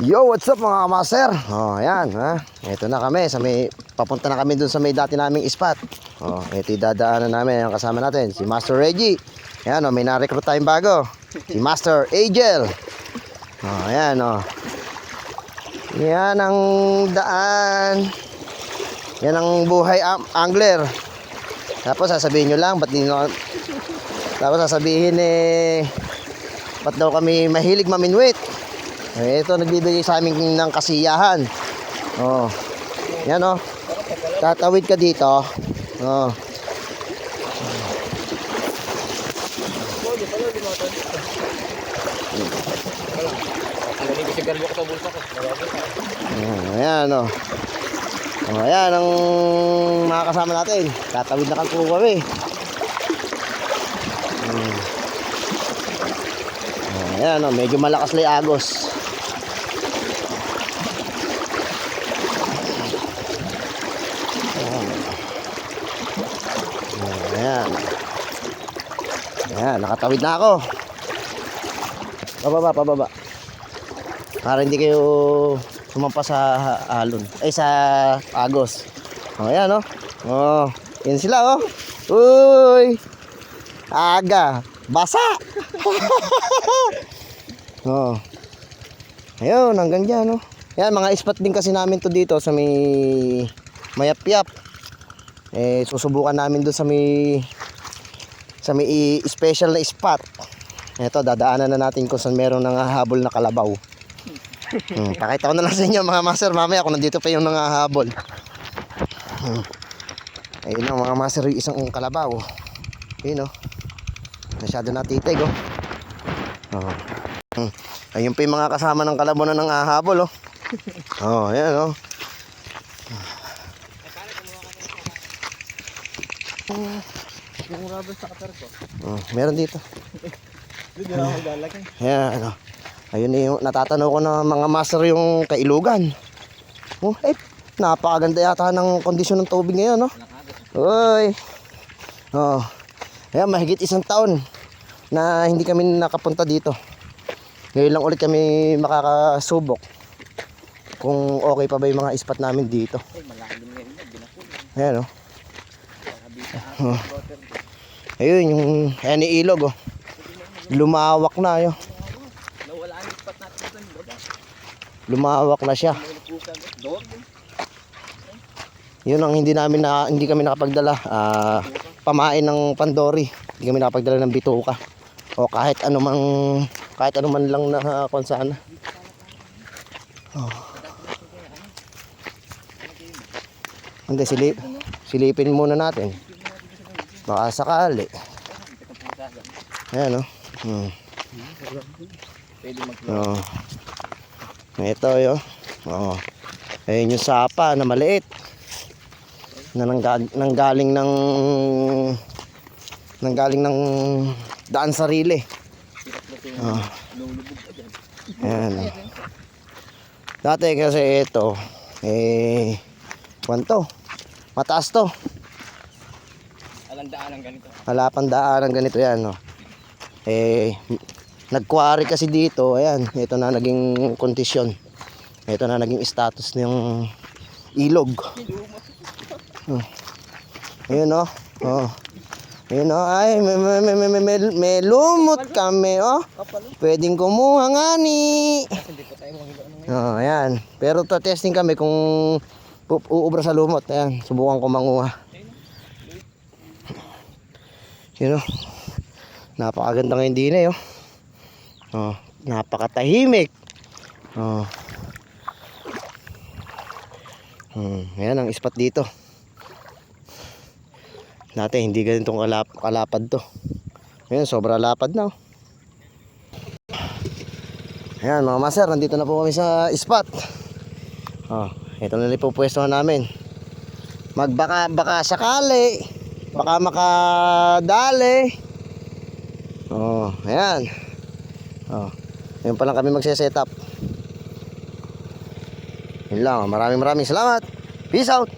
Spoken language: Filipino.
Yo, what's up mga master? Oh, ayan, ha. Ito na kami sa may papunta na kami dun sa may dati naming spot. Oh, ito dadaanan namin ang kasama natin, si Master Reggie. Ayan, oh, may na-recruit tayong bago. Si Master Angel. Oh, ayan, oh. Yan ang daan. Yan ang buhay angler. Tapos sasabihin nyo lang, tapos sasabihin ba't daw kami mahilig maminwit? Ito nagbibigay sa amin ng kasiyahan. Oh. Yan oh. Tatawid ka dito. Oh. Ayan oh. Oh, ayan ang mga kasama natin. Tatawid na po kami. Ayan oh, medyo malakas lang agos. Ayan. Ayan, nakatawid na ako. Pababa. Para hindi kayo sumampa sa alon. Ay, sa agos. O, ayan, o. O, yun sila, o. Uy! Aga! Basa! O. Ayun, hanggang dyan, o. Ayan, mga spot din kasi namin to dito sa may Mayapyap. Susubukan namin doon sa may special na spot. Ito, dadaanan na natin kung saan meron nangahabol na kalabaw. Pakita ko na lang sa inyo mga master mamaya kung nandito pa yung nangahabol. Ayun ang mga master, yung isang kalabaw. Ayun o. Masyado natitig o. Ayun pa yung mga kasama ng kalabaw na nangahabol o. Ayan o. Yung rubber sa katar ko. Meron dito. Hindi na ako maglalaki. Ayan, ano. Ayun yung natatanaw ko na mga master yung kailugan. Napakaganda yata ng kondisyon ng tubig ngayon, no? Uy. Ayan, mahigit 1 taon na hindi kami nakapunta dito. Ngayon lang ulit kami makakasubok kung okay pa ba yung mga spot namin dito. Ayan, no? Ayun yung ilog oh. Lumawak na yun. Nawala ang spot natin dito. Lumawak na siya. Yun ang hindi kami nakapagdala. Pamain ng Pandori. Hindi kami nakapagdala ng bituka. O kahit ano man lang na kung saan. Hindi, silipin muna natin. Baka sakali. Ayan o. Ito yun. Ayun yung sapa na maliit. Na nanggaling ng daan sarili. Ayan. Dati kasi ito kwanto. Mataas to. Wala pang daan ng ganito yan, no. Nagkwari kasi dito, ayan, ito na naging kondisyon. Ito na naging status ng ilog. Ayun, no. Ayun, no. Ay, may lumot kami, oh. Pwedeng kumuha nga ni. Ayan. Pero testing kami kung uubra sa lumot. Ayan, subukan ko manguha. Yun o. Napakaganda ngayon din eh oh. Napakatahimik. Ayan ang spot dito. Dati hindi ganitong kalapad to. Ayan, sobra lapad na oh. Ayan mga master, nandito na po kami sa spot. Ito na po pwesto namin. Baka sakali, baka makadali. Ayan. Ngayon pa lang kami magse-set up. Yun lang, maraming salamat. Peace out.